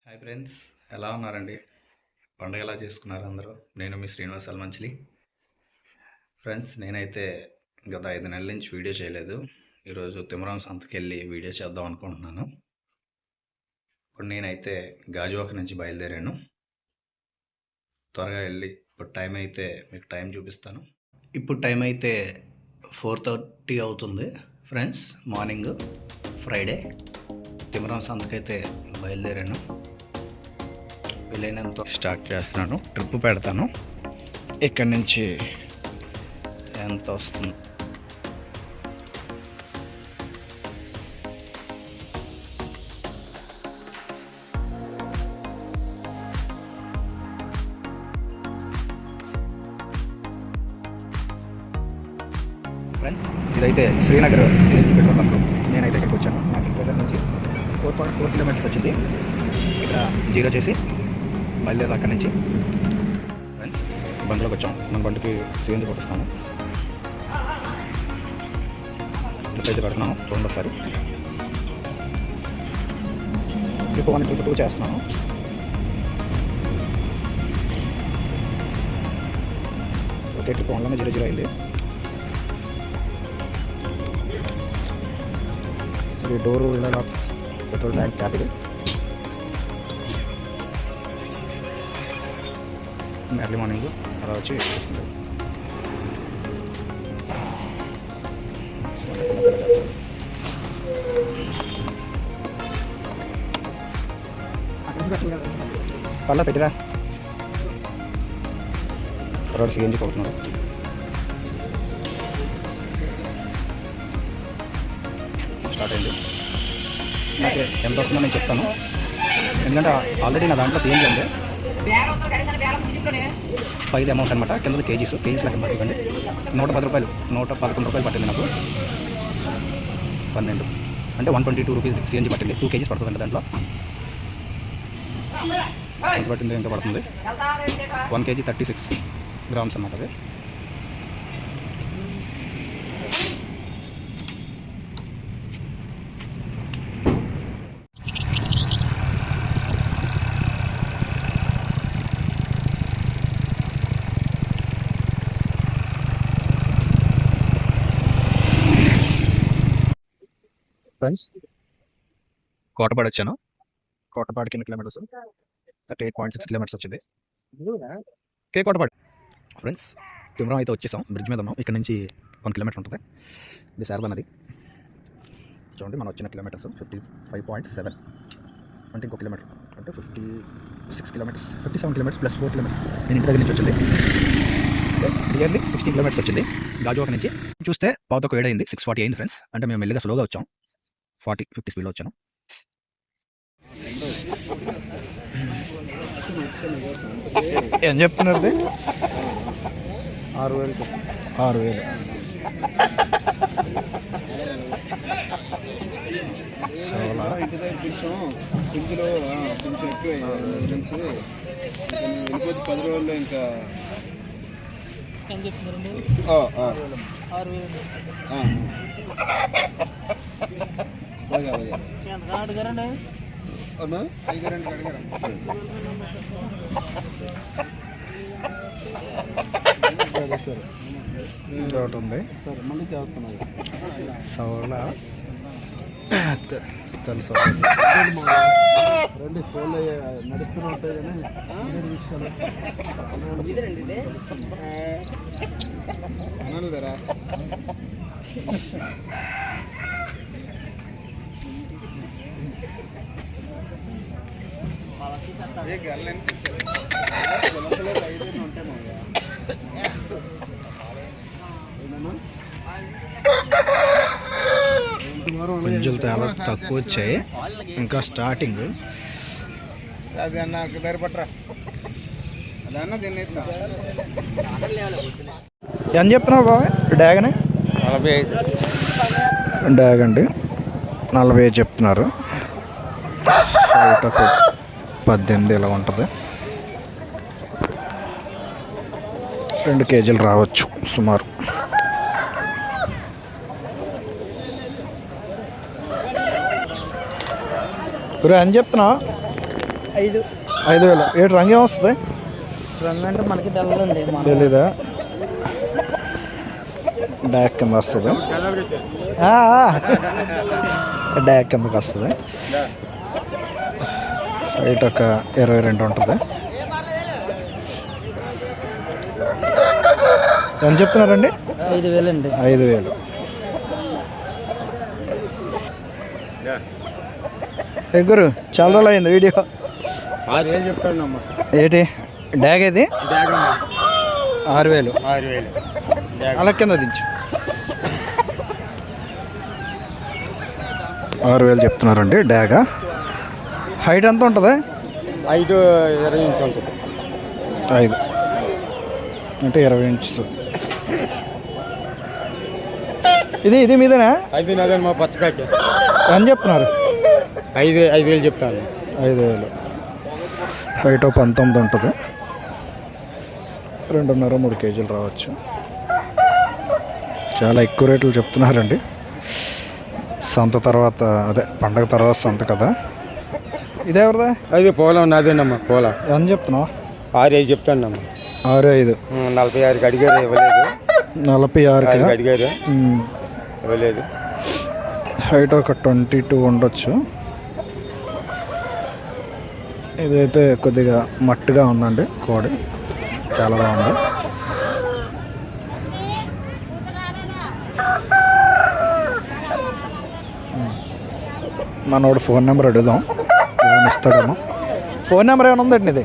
Hi friends, ఎలా ఉన్నారండి? పండుగ ఎలా చేసుకున్నారు అందరూ? నేను మీ శ్రీనివాస్ అల్మంచిలి. ఫ్రెండ్స్, నేనైతే గత 5 నెలల నుంచి వీడియో చేయలేదు. ఈరోజు తిమరం సంతకెళ్ళి వీడియో చేద్దాం అనుకుంటున్నాను. ఇప్పుడు నేనైతే గాజువాక నుంచి బయలుదేరాను. త్వరగా వెళ్ళి ఇప్పుడు టైం అయితే మీకు టైం చూపిస్తాను. ఇప్పుడు టైం అయితే 4:30 అవుతుంది ఫ్రెండ్స్. మార్నింగ్ ఫ్రైడే తిమరం సంతకైతే బయలుదేరాను. వీలైనంత స్టార్ట్ చేస్తున్నాను. ట్రిప్ పెడతాను. ఇక్కడి నుంచి ఎంత వస్తుంది? ఫ్రెండ్స్, ఇదైతే శ్రీనగర్ సిఎన్జి పెట్రోల్ బంక్. నేనైతే ఇక్కడికి వచ్చాను. నాకు ఇంటి దగ్గర నుంచి 4.4 కిలోమీటర్స్ వచ్చింది. ఇక్కడ జీరో చేసి బయలుదేరి అక్కడి నుంచి ఫ్రెండ్స్ బండ్లోకి వచ్చాం. మన బండికి సిఎన్జి కొట్టిస్తాను. ట్రిప్ అయితే పెడుతున్నాను, చూడండి ఒకసారి. ట్రిప్ 1, ట్రిప్ 2 చేస్తున్నాను. ఓకే, ట్రిప్ 1లోనే 0 అయింది. ఇది డోరు పెట్రోల్ ట్యాంక్ క్యాప్. ఇది ఎర్లీ మార్నింగ్ అలా వచ్చి పళ్ళ పెట్టిరా. రోడ్ సిఎన్జి కొడుతున్నారు. స్టార్ట్ అయింది. నాకు ఎంత వస్తుందో నేను చెప్తాను, ఎందుకంటే ఆల్రెడీ నా దాంట్లో సిఎన్జి ఉంది. 5 అమౌంట్ అనమాట. కింద కేజీస్ లెక్క పట్టుకోండి. 110 రూపాయలు, 111 రూపాయలు పట్టింది నాకు. 12 అంటే 122 రూపీస్ సిఎన్జి పట్టింది. 2 కేజీస్ పడుతుందండి. దాంట్లో ఎంత పట్టింది, ఎంత పడుతుంది? 1 కేజీ 36 గ్రామ్స్ అన్నమాట. అది ఫ్రెండ్స్, కోటపాడు వచ్చాను. కోటపాడుకి ఎన్ని కిలోమీటర్స్? 38.6 కిలోమీటర్స్ వచ్చింది. కోటపాడు ఫ్రెండ్స్. తిమరం అయితే వచ్చేసాం. బ్రిడ్జ్ మీద ఉన్నాం. ఇక్కడ నుంచి 1 కిలోమీటర్ ఉంటుంది. ఇది శారదా నది. చూడండి, మనం వచ్చిన కిలోమీటర్స్ 55.7 అంటే ఇంకో కిలోమీటర్ అంటే 56 కిలోమీటర్స్, 57 కిలోమీటర్స్ ప్లస్ 4 కిలోమీటర్స్. నేను ఇంటి దగ్గర నుంచి వచ్చింది. క్లియర్లీ 60 కిలోమీటర్స్ వచ్చింది గాజువాక నుంచి. చూస్తే పావుతకు 7 అయింది. 6:40 అయింది ఫ్రెండ్స్. అంటే మేము మెల్లిగా స్లోగా వచ్చాం. 40-50 స్పీడ్లో వచ్చాను. ఏం చెప్తున్నారు? 6,000. 6,000 ఇంటి దగ్గర కొంచెంలో కొంచెం ఎక్కువ వెళ్ళిపోతే 10 రోజుల్లో ఇంకా సరే సరే ఇంకోటి ఉంది. సరే, మళ్ళీ చేస్తున్నాను. సోలా తెలుసు. రండి, ఫోన్లో నడుస్తూనే ఉంటాయి కానీ విషయాలు అనలేరా? పుంజులు చాలా తక్కువ వచ్చాయి, ఇంకా స్టార్టింగ్. అది అన్న దారి పట్టరా, అది అన్న దీన్ని ఏం చెప్తున్నావు బాబా? డ్యాగనే 45 డ్యాగ్ అండి, 45 చెప్తున్నారు. 18 ఇలా ఉంటుంది. 2 కేజీలు రావచ్చు సుమారు. అని చెప్తున్నా 5,000. ఏడు రంగు ఏమొస్తుంది రంగు అంటే మనకి తెల్లండి. తెలీదా? డాక్ కింద వస్తుంది. డాక్ కిందకి వస్తుంది. రేట్ ఒక 22 ఉంటుంది. ఎంత చెప్తున్నారండి? 5,000 అండి. 5,000. గురు చాలా రోజులు అయింది వీడియో. 6,000 చెప్తానమ్మా. ఏంటి డాగ్ ఇది? 6,000. 6,000 అలా కింద దించు. 6,000 చెప్తున్నారండి డాగా. హైట్ ఎంత ఉంటుంది? 5-20 ఇంచ్ ఉంటుంది. 5 అంటే 20 ఇంచెస్. ఇది మీదేనా? 5 నాదమ్మా పచ్చకాకి. ఎంత చెప్తున్నారు? 5,000 చెప్తాను. 5,000. హైట్ 19 ఉంటుంది. 2.5-3 కేజీలు రావచ్చు. చాలా ఎక్కువ రేట్లు చెప్తున్నారండి. సంత తర్వాత అదే పండగ తర్వాత సంత కదా. ఇదేవరదా? అది పోలం నాదేనమ్మా. పోలా ఎంత చెప్తున్నావు? 6,000 చెప్తానమ్మా. 6,500. 46కి అడిగారు, ఇవ్వలేదు. 46కి అడిగారు, ఇవ్వలేదు. హైట్ ఒక 22 ఉండొచ్చు. ఇదైతే కొద్దిగా మట్టుగా ఉందండి కోడి. చాలా బాగుంది. మనోడు ఫోన్ నెంబర్ అడుగుదాం, ఏమైనా ఇస్తాడేమో. ఫోన్ నెంబర్ ఏమైనా ఉందండి ఇది?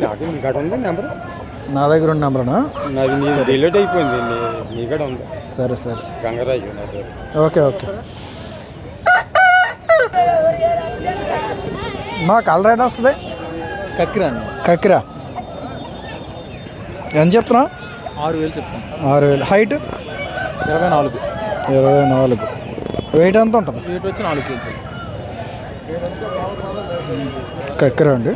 నాకు మీ కాడ ఉంది నెంబర్. నా దగ్గర ఉన్న నెంబర్నా? నాది డిలీట్ అయిపోయింది. నీ కాడ ఉంది. సరే సరే, గంగరాజు నా పేరు. Okay okay. మా కలర్ రేట్ వస్తుంది? కక్కిరా ఎంత చెప్తున్నా? 6,000 చెప్తాను. 6,000. హైట్ 24. 24. వెయిట్ ఎంత ఉంటుంది? రేట్ వచ్చి 4 కేజీలు. కక్కిరా అండి.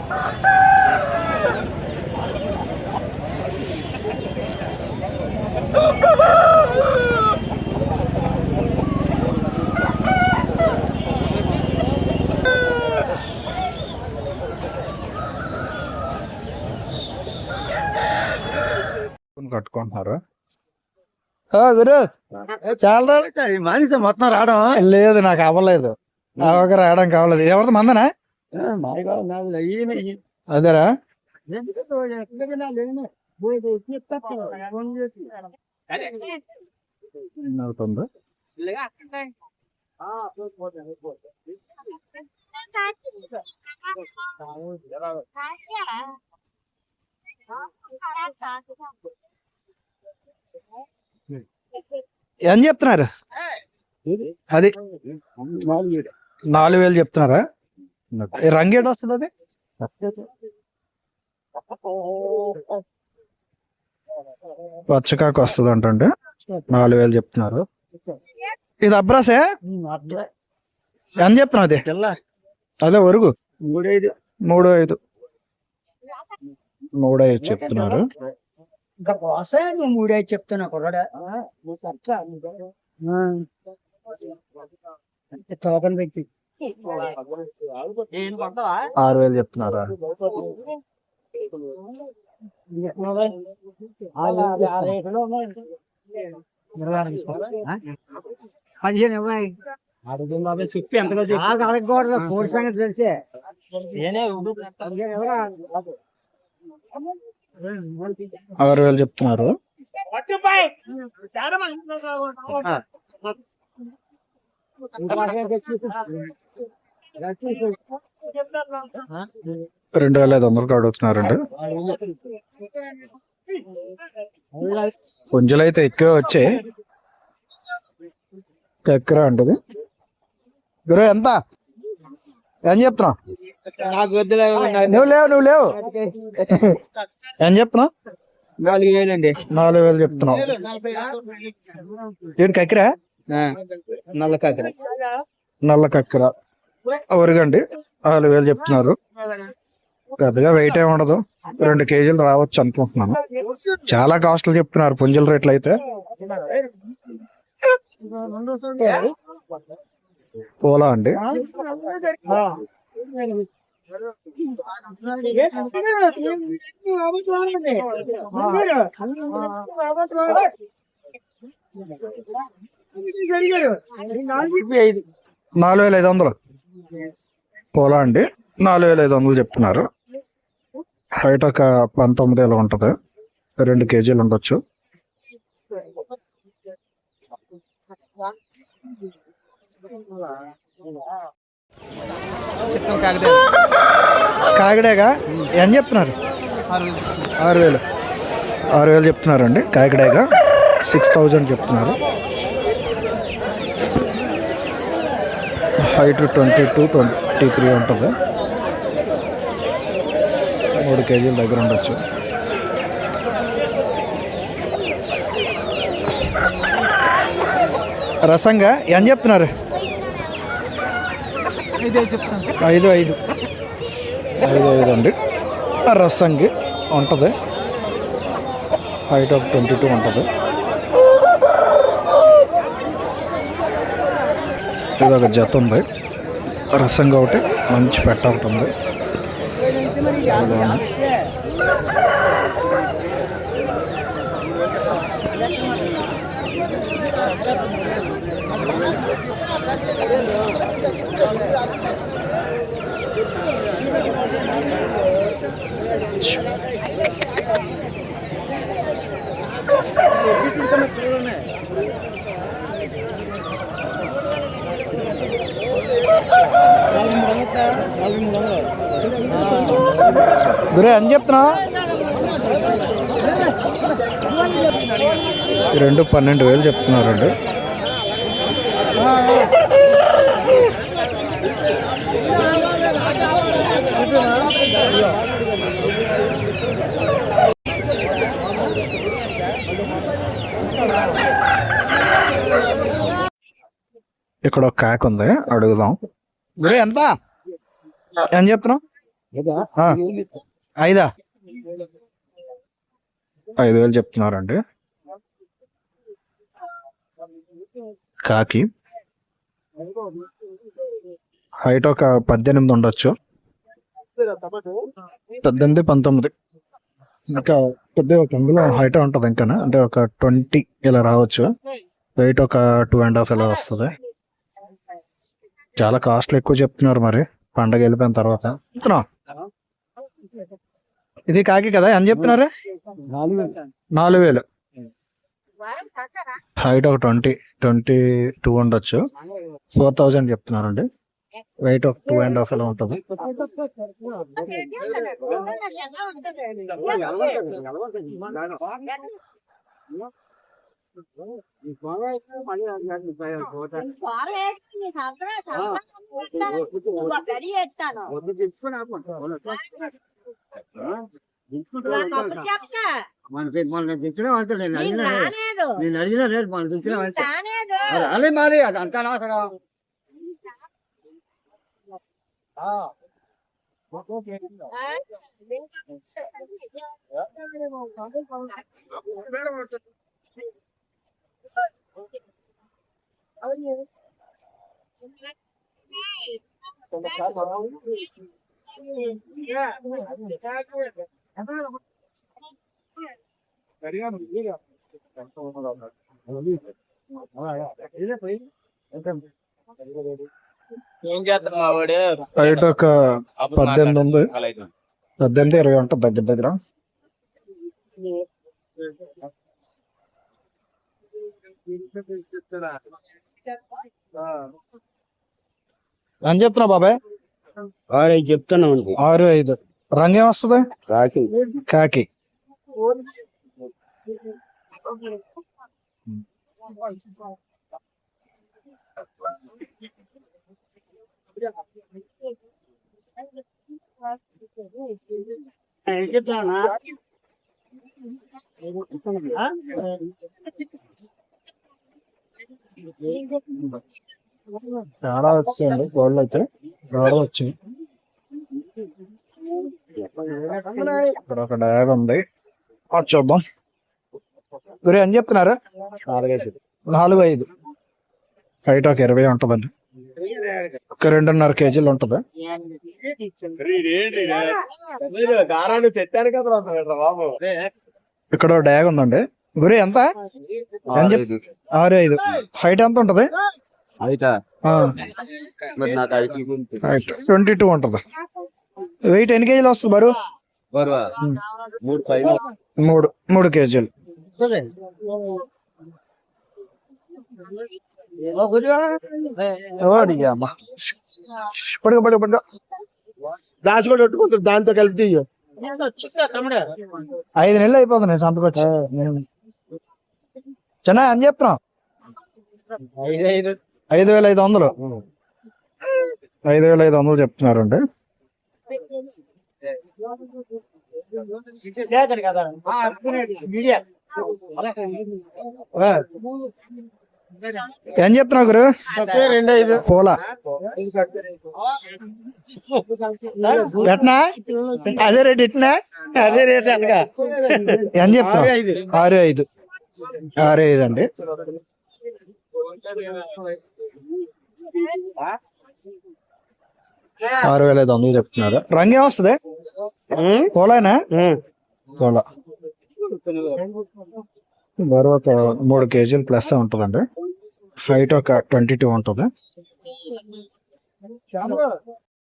కట్టుకుంటున్నారా గురు? చాలా మనిషి మొత్తం రావడం లేదు, నాకు అవ్వలేదు. నాకు రావడం కావలేదు. ఎవరిది మందనా? అదేరా? అవుతుంది. ఏం చెప్తున్నారు? అది 4,000 చెప్తున్నారా? రంగు ఏడు వస్తుంది అది? పచ్చకాకు వస్తుంది అంటండి. 4,000 చెప్తున్నారు. ఇది అబ్రాసే? ఎంత చెప్తున్నావు అది? అదే ఒరుగు 3,500. 3,500 చెప్తున్నారు. 3,500 చెప్తున్నా కూడా. టోకన్ పెట్టి 6,000 చెప్తున్నారా? చెప్పి ఎంతలో కోడి సంగతి తెలిసే 6,000 చెప్తున్నారు. రెండు 2,500 అడుగుతున్నారండి. పుంజులు అయితే ఎక్కువ వచ్చాయి. ఎక్కరా అంటది గురు? ఎంత ఏం చెప్తున్నావు? నువ్వు లేవు ఏం చెప్తున్నావు? 4,000 అండి. 4,000 చెప్తున్నావు. ఏంటి కక్కిరా? నల్ల కక్కిరా ఒరుగండి. 4,000 చెప్తున్నారు. పెద్దగా వెయిట్ ఏమి ఉండదు, 2 కేజీలు రావచ్చు అనుకుంటున్నాను. చాలా కాస్ట్లు చెప్తున్నారు పుంజుల రేట్లు అయితే. పోలా అండి. $4,500 పోలా అండి. 4,500 చెప్తున్నారు. హైట్ ఒక 19 ఇలా ఉంటది. 2 కేజీలు ఉండొచ్చు. కాకిడాగా ఏం చెప్తున్నారు? 6,000 చెప్తున్నారండి. కాకిడాగా 6,000 చెప్తున్నారు. హైట్ 22-23 ఉంటుంది. 3 కేజీల దగ్గర ఉండొచ్చు. రసంగా ఏం చెప్తున్నారు? 5,500 అండి. రసంగి ఉంటుంది. హైట్ ఒక 22 ఉంటుంది. ఇది ఒక జత ఉంది. రసంగా ఒకటి మంచి పెట్ట ఒకటి ఉంది. చాలా బాగుంది. గురే అని చెప్తున్నా. 12,000 చెప్తున్నారండి. ఇక్కడ ఒక కాకి ఉంది, అడుగుదాం. గురే ఎంత ఏం చెప్తున్నావు? 5,000 చెప్తున్నారండి. కాకి హైట్ ఒక 18 ఉండొచ్చు. 18-19 ఇంకా కొద్దిగా ఒక అందులో హైట్ ఉంటుంది. ఇంకా అంటే ఒక 20 ఇలా రావచ్చు. వెయిట్ ఒక 2.5 ఇలా వస్తుంది. చాలా కాస్ట్లు ఎక్కువ చెప్తున్నారు. మరి పండగ వెళ్ళిపోయిన తర్వాత ఇది కాకి కదా అని చెప్తున్నారు? 4,000. హైట్ ఒక 20-22 ఉండొచ్చు. 4,000 చెప్తున్నారండి. వెయిట్ ఒక 2.5 ఇలా ఉంటుంది. మన తెచ్చిన నేను అడిగిన రేటు మన తెచ్చిన అదే మరి అది అంతా హైట్ ఒక 18 ఉంది. 18-20 ఉంటుంది దగ్గర దగ్గర. అని చెప్తున్నా బాబాయ్? 6,500 చెప్తున్నా. 6,500. రంగు ఏమొస్తుంది? కాకి. చాలా వచ్చాయండి గోల్డ్ అయితే. గోడ వచ్చింది. ఇక్కడ ఒక డ్యాగ్ ఉంది, చూద్దాం. గురి అని చెప్తున్నారు? 4,500. హైట్ ఒక 20 ఉంటుందండి. ఒక 2.5 కేజీలు ఉంటుంది. గారాన్ని తెచ్చాను కదా బాబు. ఇక్కడ డ్యాగ్ ఉందండి. గురి ఎంత? 6'5". హైట్ ఎంత ఉంటది? అయితే ఆ, మరి నాకు హైట్ 22 ఉంటది. వెయిట్ ఎన్ని కేజీలు వస్తుంది బరువు? 3 కేజీలు. పడుకో. దాచి కూడా కొట్టుకుంటారు దాంతో కలిపి తీయ. 5 నెలలు అయిపోతుంది నేను సంతకొచ్చి. చిన్న అని చెప్తున్నాం 5,500. 5,500 చెప్తున్నారండి. ఏం చెప్తున్నావు గురు? 2,500. పోలా ఎట్నా? అదే రేట్ ఇట్నా? అదే రేట్ అనగా ఏం చెప్తున్నావు? 6,500. 6,500 అండి. $6,500 చెప్తున్నారు. రంగు ఏమొస్తుంది? పోలానా? పోలా. బరువు ఒక 3 కేజీలు ప్లస్ ఉంటుందండి. హైట్ ఒక 22 ఉంటుంది.